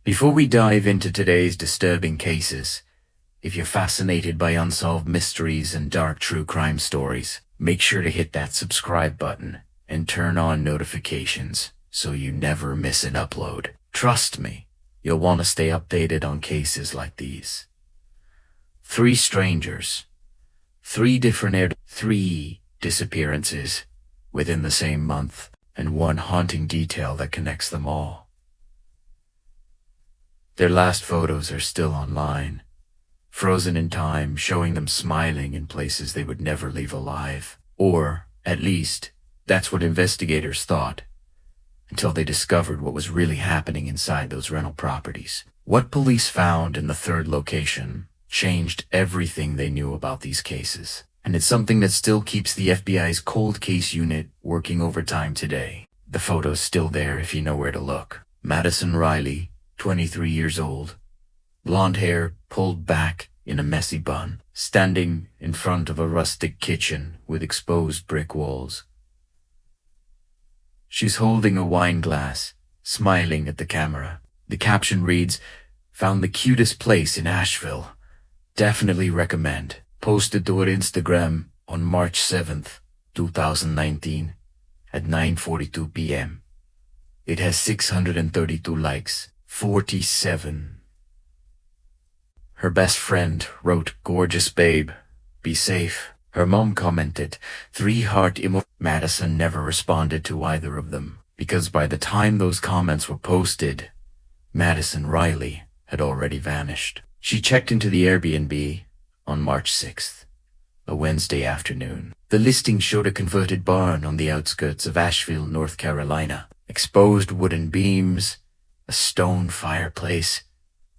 Before we dive into today's disturbing cases, if you're fascinated by unsolved mysteries and dark true crime stories, make sure to hit that subscribe button and turn on notifications so you never miss an upload. Trust me, you'll want to stay updated on cases like these. 3 strangers, 3 disappearances within the same month, and one haunting detail that connects them all. Their last photos are still online, frozen in time, showing them smiling in places they would never leave alive. Or, at least, that's what investigators thought, until they discovered what was really happening inside those rental properties. What police found in the 3rd location changed everything they knew about these cases, and it's something that still keeps the FBI's cold case unit working overtime today. The photo's still there if you know where to look. Madison Riley, 23 years old, blonde hair pulled back in a messy bun, standing in front of a rustic kitchen with exposed brick walls. She's holding a wine glass, smiling at the camera. The caption reads, "Found the cutest place in Asheville. Definitely recommend." Posted to her Instagram on March 7th, 2019 at 9:42 p.m. It has 632 likes. 47. Her best friend wrote, "Gorgeous babe, be safe." Her mom commented, 3 heart emo. Madison never responded to either of them, because by the time those comments were posted, Madison Riley had already vanished. She checked into the Airbnb on March 6th, a Wednesday afternoon. The listing showed a converted barn on the outskirts of Asheville, North Carolina. Exposed wooden beams, a stone fireplace,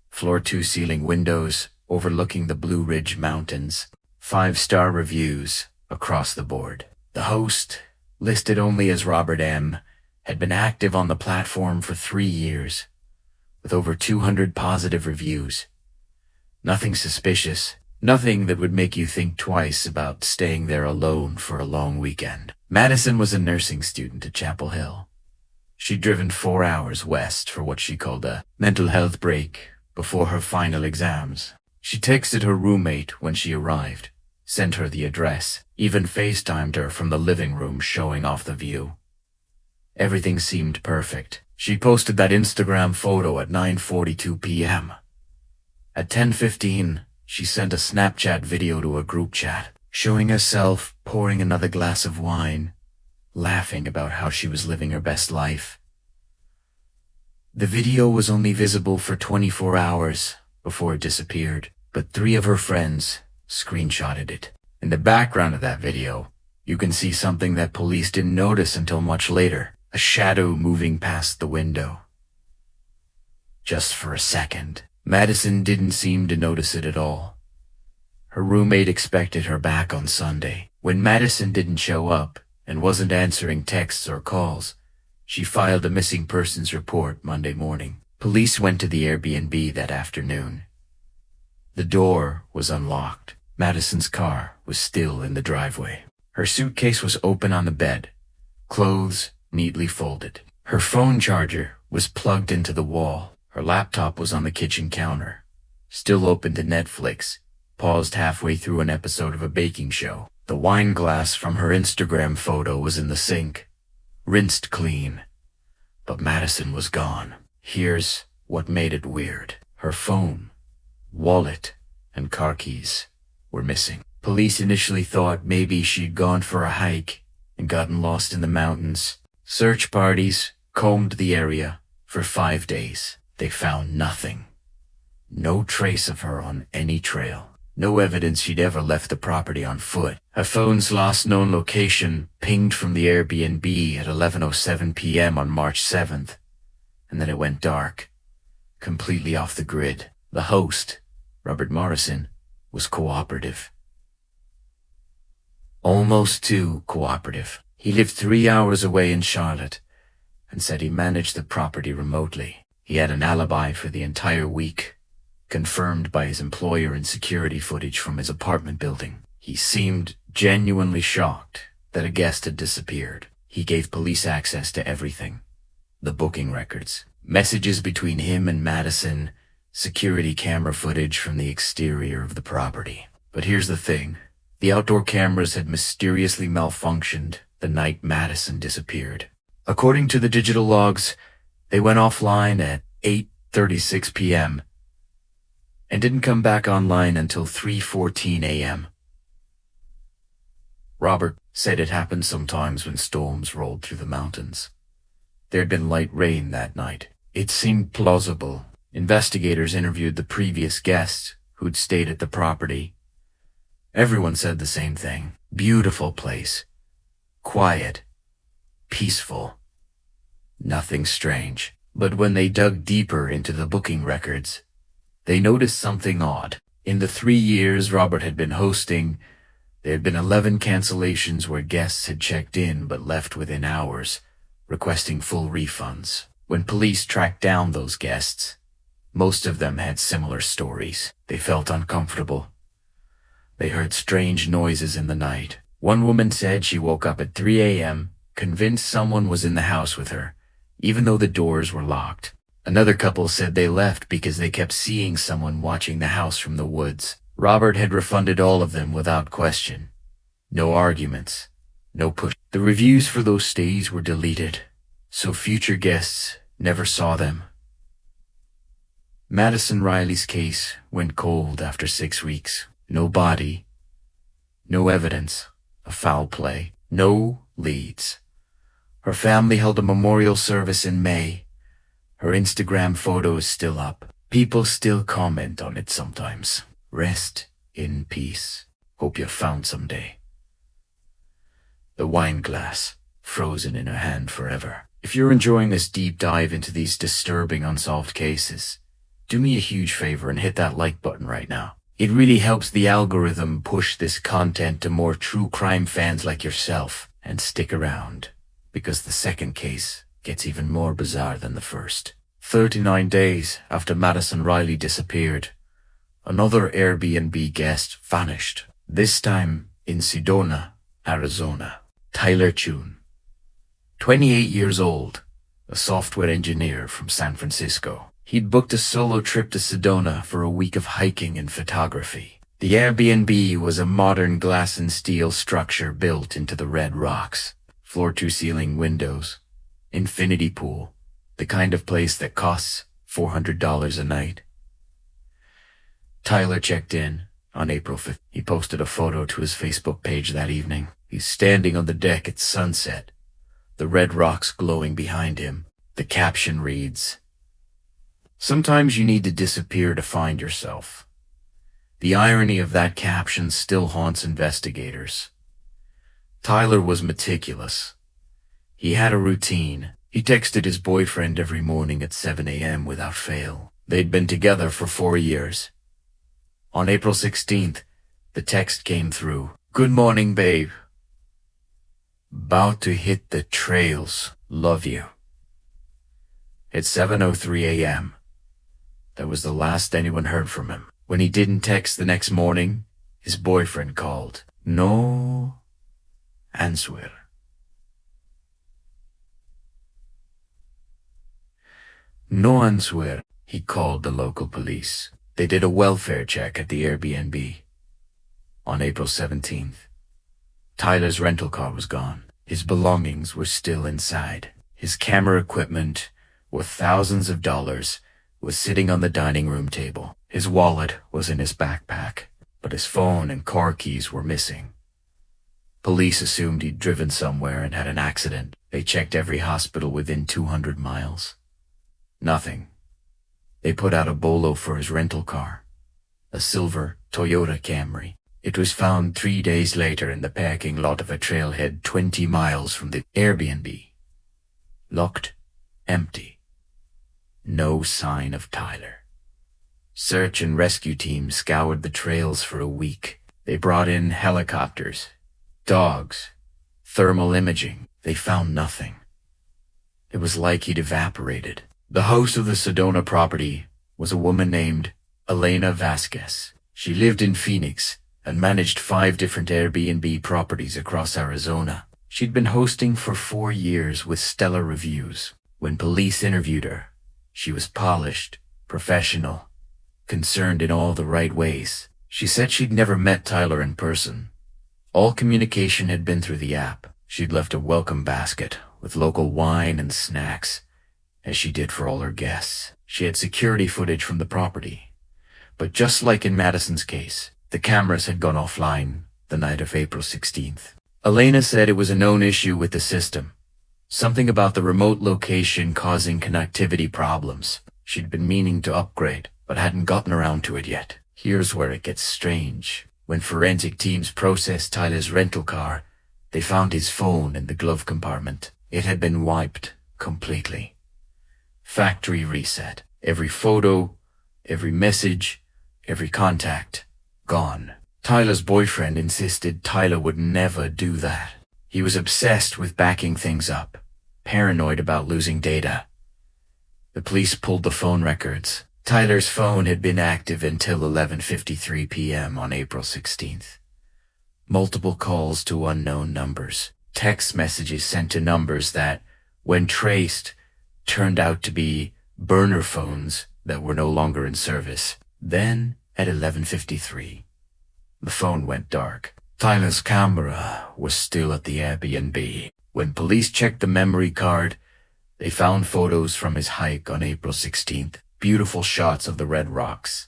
floor-to-ceiling windows overlooking the Blue Ridge Mountains. 5-star reviews across the board. The host, listed only as Robert M., had been active on the platform for 3 years, with over 200 positive reviews. Nothing suspicious, nothing that would make you think twice about staying there alone for a long weekend. Madison was a nursing student at Chapel Hill. She'd driven 4 hours west for what she called a mental health break before her final exams. She texted her roommate when she arrived, sent her the address, even FaceTimed her from the living room showing off the view. Everything seemed perfect. She posted that Instagram photo at 9:42 p.m. At 10:15, she sent a Snapchat video to a group chat, showing herself pouring another glass of wine, laughing about how she was living her best life. The video was only visible for 24 hours before it disappeared, but 3 of her friends screenshotted it. In the background of that video, you can see something that police didn't notice until much later, a shadow moving past the window. Just for a second. Madison didn't seem to notice it at all. Her roommate expected her back on Sunday. When Madison didn't show up and wasn't answering texts or calls, she filed a missing persons report Monday morning. Police went to the Airbnb that afternoon. The door was unlocked. Madison's car was still in the driveway. Her suitcase was open on the bed, clothes neatly folded. Her phone charger was plugged into the wall. Her laptop was on the kitchen counter, still open to Netflix, paused halfway through an episode of a baking show. The wine glass from her Instagram photo was in the sink, rinsed clean. But Madison was gone. Here's what made it weird. Her phone, wallet, and car keys were missing. Police initially thought maybe she'd gone for a hike and gotten lost in the mountains. Search parties combed the area for 5 days. They found nothing. No trace of her on any trail. No evidence she'd ever left the property on foot. Her phone's last known location pinged from the Airbnb at 11:07 p.m. on March 7th, and then it went dark, completely off the grid. The host, Robert Morrison, was cooperative. Almost too cooperative. He lived 3 hours away in Charlotte and said he managed the property remotely. He had an alibi for the entire week, confirmed by his employer and security footage from his apartment building. He seemed genuinely shocked that a guest had disappeared. He gave police access to everything: the booking records, messages between him and Madison, security camera footage from the exterior of the property. But here's the thing. The outdoor cameras had mysteriously malfunctioned the night Madison disappeared. According to the digital logs, they went offline at 8:36 p.m. and didn't come back online until 3:14 a.m. Robert said it happened sometimes when storms rolled through the mountains. There'd been light rain that night. It seemed plausible. Investigators interviewed the previous guests who'd stayed at the property. Everyone said the same thing. Beautiful place. Quiet. Peaceful. Nothing strange. But when they dug deeper into the booking records, they noticed something odd. In the 3 years Robert had been hosting, there had been 11 cancellations where guests had checked in but left within hours, requesting full refunds. When police tracked down those guests, most of them had similar stories. They felt uncomfortable. They heard strange noises in the night. One woman said she woke up at 3 a.m., convinced someone was in the house with her, even though the doors were locked. Another couple said they left because they kept seeing someone watching the house from the woods. Robert had refunded all of them without question. No arguments. No push. The reviews for those stays were deleted, so future guests never saw them. Madison Riley's case went cold after 6 weeks. No body. No evidence of foul play. No leads. Her family held a memorial service in May. Her Instagram photo is still up. People still comment on it sometimes. Rest in peace. Hope you're found someday. The wine glass, frozen in her hand forever. If you're enjoying this deep dive into these disturbing unsolved cases, do me a huge favor and hit that like button right now. It really helps the algorithm push this content to more true crime fans like yourself. And stick around, because the second case gets even more bizarre than the first. 39 days after Madison Riley disappeared, another Airbnb guest vanished, this time in Sedona, Arizona. Tyler Chun, 28 years old, a software engineer from San Francisco. He'd booked a solo trip to Sedona for a week of hiking and photography. The Airbnb was a modern glass and steel structure built into the red rocks. Floor-to-ceiling windows, infinity pool, the kind of place that costs $400 a night. Tyler checked in on April 5th. He posted a photo to his Facebook page that evening. He's standing on the deck at sunset, the red rocks glowing behind him. The caption reads, "Sometimes you need to disappear to find yourself." The irony of that caption still haunts investigators. Tyler was meticulous. He had a routine. He texted his boyfriend every morning at 7 a.m. without fail. They'd been together for 4 years. On April 16th, the text came through. "Good morning, babe. About to hit the trails. Love you." At 7:03 a.m., that was the last anyone heard from him. When he didn't text the next morning, his boyfriend called. No answer. No answer. He called the local police. They did a welfare check at the Airbnb. On April 17th, Tyler's rental car was gone. His belongings were still inside. His camera equipment, worth thousands of dollars, was sitting on the dining room table. His wallet was in his backpack, but his phone and car keys were missing. Police assumed he'd driven somewhere and had an accident. They checked every hospital within 200 miles. Nothing. They put out a bolo for his rental car, a silver Toyota Camry. It was found 3 days later in the parking lot of a trailhead 20 miles from the Airbnb. Locked, empty. No sign of Tyler. Search and rescue teams scoured the trails for a week. They brought in helicopters, dogs, thermal imaging. They found nothing. It was like he'd evaporated. The host of the Sedona property was a woman named Elena Vasquez. She lived in Phoenix and managed 5 different Airbnb properties across Arizona. She'd been hosting for 4 years with stellar reviews. When police interviewed her, She was polished, professional, concerned in all the right ways. She said she'd never met Tyler in person. All communication had been through the app. She'd left a welcome basket with local wine and snacks, as she did for all her guests. She had security footage from the property. But just like in Madison's case, the cameras had gone offline the night of April 16th. Elena said it was a known issue with the system. Something about the remote location causing connectivity problems. She'd been meaning to upgrade, but hadn't gotten around to it yet. Here's where it gets strange. When forensic teams processed Tyler's rental car, they found his phone in the glove compartment. It had been wiped completely. Factory reset. Every photo, every message, every contact, gone. Tyler's boyfriend insisted Tyler would never do that. He was obsessed with backing things up, paranoid about losing data. The police pulled the phone records. Tyler's phone had been active until 11:53 p.m. on April 16th. Multiple calls to unknown numbers. Text messages sent to numbers that, when traced, turned out to be burner phones that were no longer in service. Then, at 11:53, the phone went dark. Tyler's camera was still at the Airbnb. When police checked the memory card, they found photos from his hike on April 16th. Beautiful shots of the red rocks,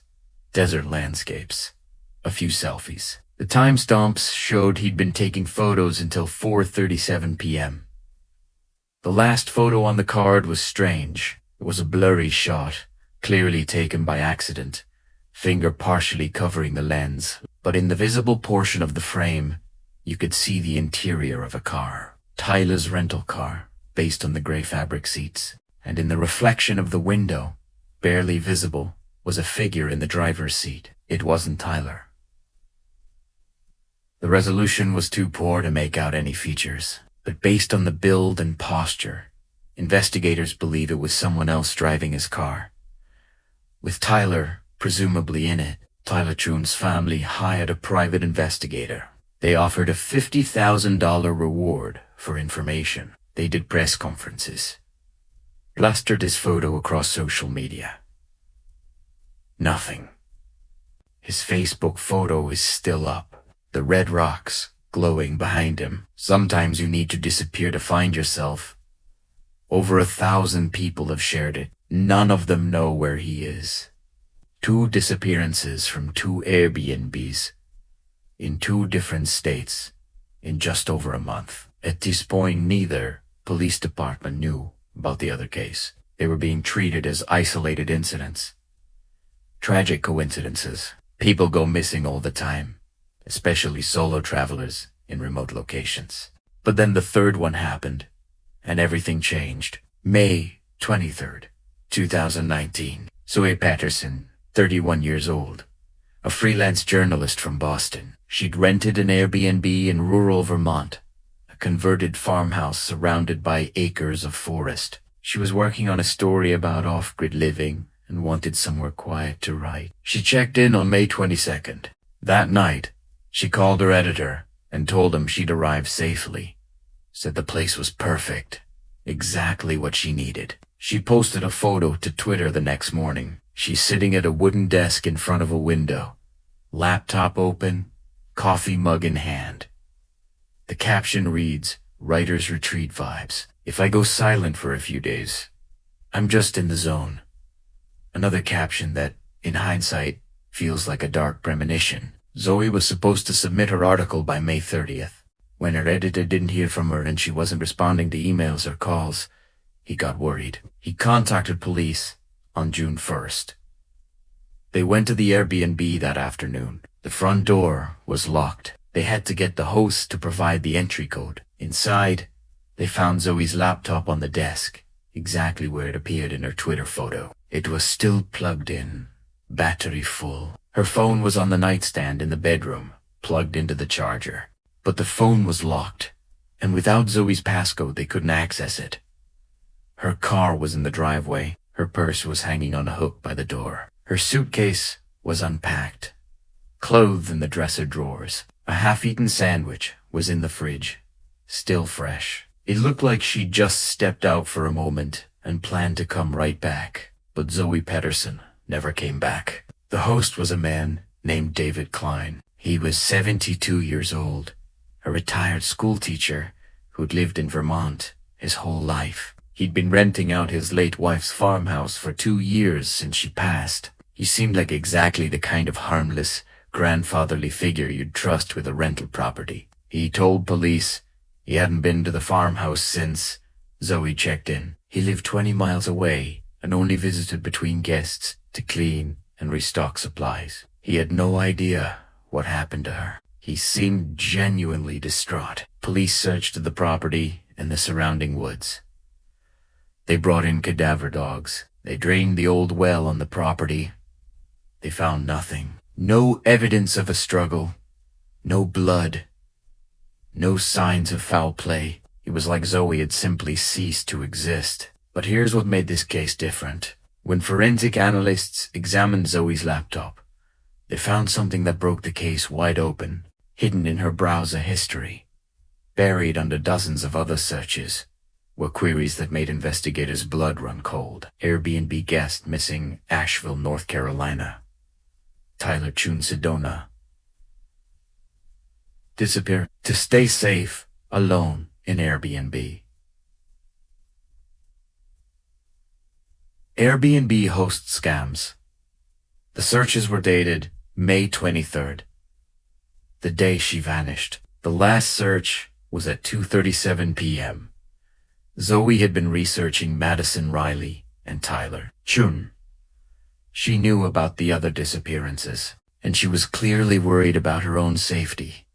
desert landscapes, a few selfies. The timestamps showed he'd been taking photos until 4:37 p.m. The last photo on the card was strange. It was a blurry shot, clearly taken by accident, finger partially covering the lens. But in the visible portion of the frame, you could see the interior of a car. Tyler's rental car, based on the gray fabric seats. And in the reflection of the window, barely visible, was a figure in the driver's seat. It wasn't Tyler. The resolution was too poor to make out any features, but based on the build and posture, investigators believe it was someone else driving his car. With Tyler presumably in it, Tyler Troon's family hired a private investigator. They offered a $50,000 reward for information. They did press conferences, plastered his photo across social media. Nothing. His Facebook photo is still up, the red rocks glowing behind him. Sometimes you need to disappear to find yourself. Over 1,000 people have shared it. None of them know where he is. 2 disappearances from 2 Airbnbs in 2 different states in just over a month. At this point, neither police department knew about the other case. They were being treated as isolated incidents. Tragic coincidences. People go missing all the time, especially solo travelers in remote locations. But then the third one happened, and everything changed. May 23rd, 2019. Zoe Patterson, 31 years old, a freelance journalist from Boston. She'd rented an Airbnb in rural Vermont, a converted farmhouse surrounded by acres of forest. She was working on a story about off-grid living and wanted somewhere quiet to write. She checked in on May 22nd. That night, she called her editor and told him she'd arrived safely. Said the place was perfect, exactly what she needed. She posted a photo to Twitter the next morning. She's sitting at a wooden desk in front of a window, laptop open, coffee mug in hand. The caption reads, "Writer's Retreat vibes. If I go silent for a few days, I'm just in the zone." Another caption that, in hindsight, feels like a dark premonition. Zoe was supposed to submit her article by May 30th. When her editor didn't hear from her and she wasn't responding to emails or calls, he got worried. He contacted police on June 1st. They went to the Airbnb that afternoon. The front door was locked. They had to get the host to provide the entry code. Inside, they found Zoe's laptop on the desk, exactly where it appeared in her Twitter photo. It was still plugged in, battery full. Her phone was on the nightstand in the bedroom, plugged into the charger. But the phone was locked, and without Zoe's passcode they couldn't access it. Her car was in the driveway. Her purse was hanging on a hook by the door. Her suitcase was unpacked, clothes in the dresser drawers. A half-eaten sandwich was in the fridge, still fresh. It looked like she'd just stepped out for a moment and planned to come right back. but Zoe Pedersen never came back. The host was a man named David Klein. He was 72 years old, a retired schoolteacher who'd lived in Vermont his whole life. He'd been renting out his late wife's farmhouse for 2 years since she passed. He seemed like exactly the kind of harmless, grandfatherly figure you'd trust with a rental property. He told police he hadn't been to the farmhouse since Zoe checked in. He lived 20 miles away and only visited between guests to clean and restock supplies. He had no idea what happened to her. He seemed genuinely distraught. Police searched the property and the surrounding woods. They brought in cadaver dogs. They drained the old well on the property. They found nothing. No evidence of a struggle. No blood. No signs of foul play. It was like Zoe had simply ceased to exist. But here's what made this case different. When forensic analysts examined Zoe's laptop, they found something that broke the case wide open, hidden in her browser history. Buried under dozens of other searches were queries that made investigators' blood run cold. Airbnb guest missing Asheville, North Carolina. Tyler Chun Sedona. Disappear to stay safe, alone in Airbnb. Airbnb host scams. The searches were dated May 23rd, the day she vanished. The last search was at 2:37 p.m. Zoe had been researching Madison, Riley, and Tyler Chun. She knew about the other disappearances, and she was clearly worried about her own safety.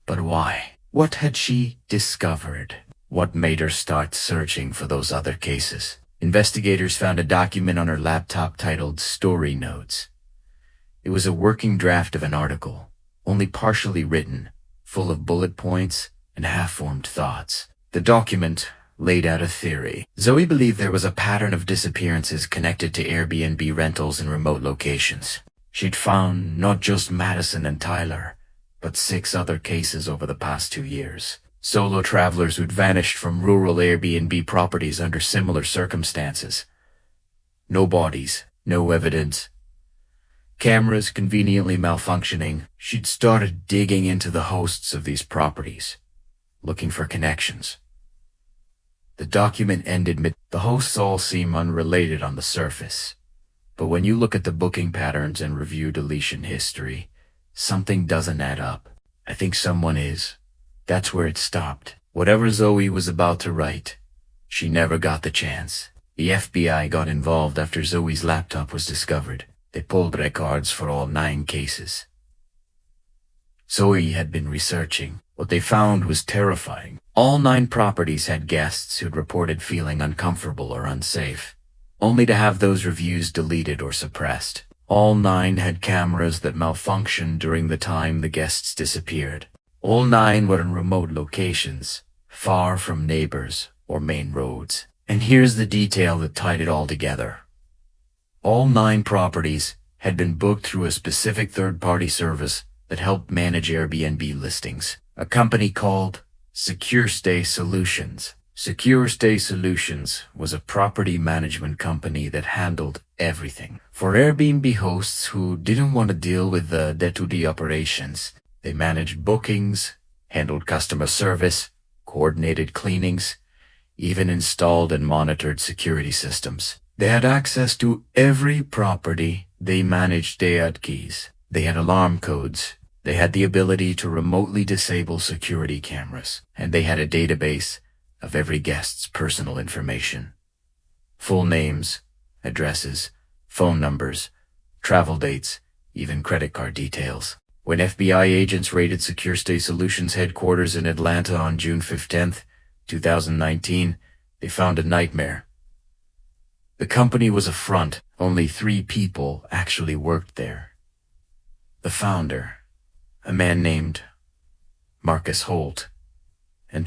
But why? What had she discovered? What made her start searching for those other cases? Investigators found a document on her laptop titled Story Notes. It was a working draft of an article, only partially written, full of bullet points and half-formed thoughts. The document laid out a theory. Zoe believed there was a pattern of disappearances connected to Airbnb rentals in remote locations. She'd found not just Madison and Tyler, but 6 other cases over the past 2 years. Solo travelers who'd vanished from rural Airbnb properties under similar circumstances. No bodies, no evidence. Cameras conveniently malfunctioning. She'd started digging into the hosts of these properties, looking for connections. The document ended the hosts all seem unrelated on the surface, but when you look at the booking patterns and review deletion history, something doesn't add up. I think someone is. That's where it stopped. Whatever Zoe was about to write, she never got the chance. The FBI got involved after Zoe's laptop was discovered. They pulled records for all 9 cases. Zoe had been researching. What they found was terrifying. All 9 properties had guests who'd reported feeling uncomfortable or unsafe, only to have those reviews deleted or suppressed. All 9 had cameras that malfunctioned during the time the guests disappeared. All 9 were in remote locations, far from neighbors or main roads. And here's the detail that tied it all together. All 9 properties had been booked through a specific third-party service that helped manage Airbnb listings, a company called Secure Stay Solutions. Secure Stay Solutions was a property management company that handled everything. For Airbnb hosts who didn't want to deal with the day-to-day operations, they managed bookings, handled customer service, coordinated cleanings, even installed and monitored security systems. They had access to every property. They managed day-out keys. They had alarm codes. They had the ability to remotely disable security cameras. And they had a database of every guest's personal information. Full names, addresses, phone numbers, travel dates, even credit card details. When FBI agents raided Secure Stay Solutions headquarters in Atlanta on June 15th, 2019, they found a nightmare. The company was a front. Only 3 people actually worked there. The founder, a man named Marcus Holt, and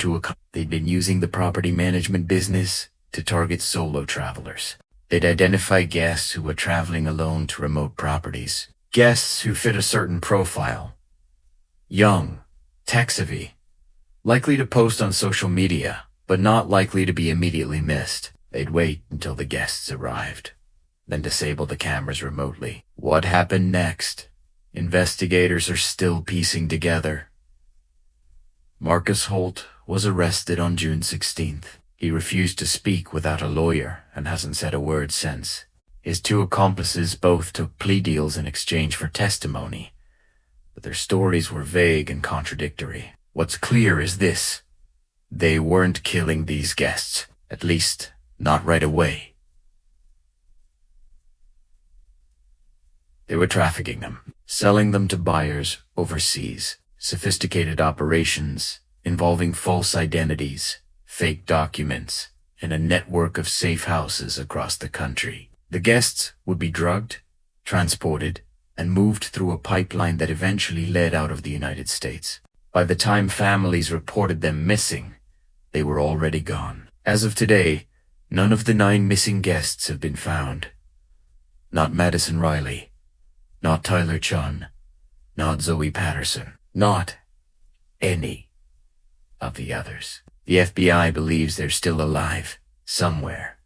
they'd been using the property management business to target solo travelers. They'd identify guests who were traveling alone to remote properties, guests who fit a certain profile. Young, tech-savvy, likely to post on social media, but not likely to be immediately missed. They'd wait until the guests arrived. then disable the cameras remotely. What happened next? Investigators are still piecing together. Marcus Holt was arrested on June 16th. He refused to speak without a lawyer and hasn't said a word since. His two accomplices both took plea deals in exchange for testimony, but their stories were vague and contradictory. What's clear is this: they weren't killing these guests, at least not right away. They were trafficking them, selling them to buyers overseas. Sophisticated operations involving false identities, fake documents, and a network of safe houses across the country. The guests would be drugged, transported, and moved through a pipeline that eventually led out of the United States. By the time families reported them missing, they were already gone. As of today, none of the 9 missing guests have been found. Not Madison Riley, not Tyler Chun, not Zoe Patterson, not any of the others. The FBI believes they're still alive, somewhere.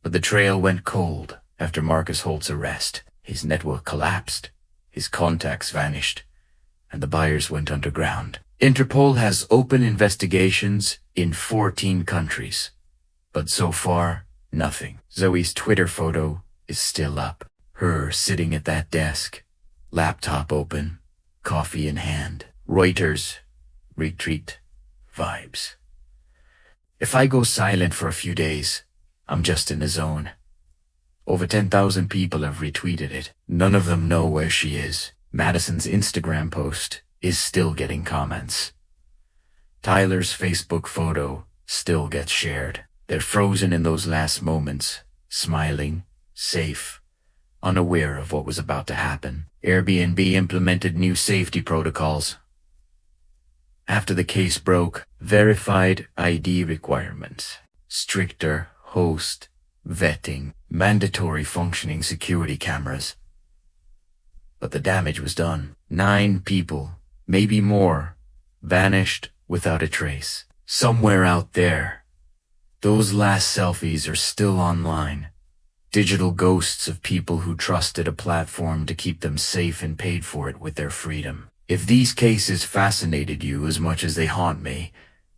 But the trail went cold after Marcus Holt's arrest. His network collapsed, his contacts vanished, and the buyers went underground. Interpol has open investigations in 14 countries, but so far, nothing. Zoe's Twitter photo is still up. Her sitting at that desk, laptop open, coffee in hand. Reuters, retreat vibes. If I go silent for a few days, I'm just in the zone. Over 10,000 people have retweeted it. None of them know where she is. Madison's Instagram post is still getting comments. Tyler's Facebook photo still gets shared. They're frozen in those last moments, smiling, safe, unaware of what was about to happen. Airbnb implemented new safety protocols. After the case broke, verified ID requirements, stricter host vetting, mandatory functioning security cameras. But the damage was done. 9 people, maybe more, vanished without a trace. Somewhere out there, those last selfies are still online. Digital ghosts of people who trusted a platform to keep them safe and paid for it with their freedom. If these cases fascinated you as much as they haunt me,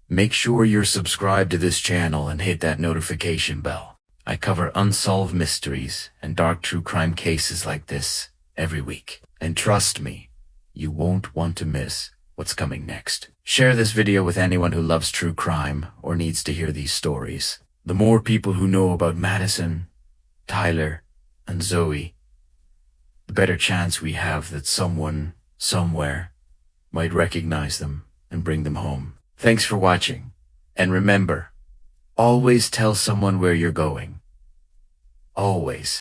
make sure you're subscribed to this channel and hit that notification bell. I cover unsolved mysteries and dark true crime cases like this every week. And trust me, you won't want to miss what's coming next. Share this video with anyone who loves true crime or needs to hear these stories. The more people who know about Madison, Tyler, and Zoe, the better chance we have that someone, somewhere, might recognize them and bring them home. Thanks for watching, and remember, always tell someone where you're going. Always.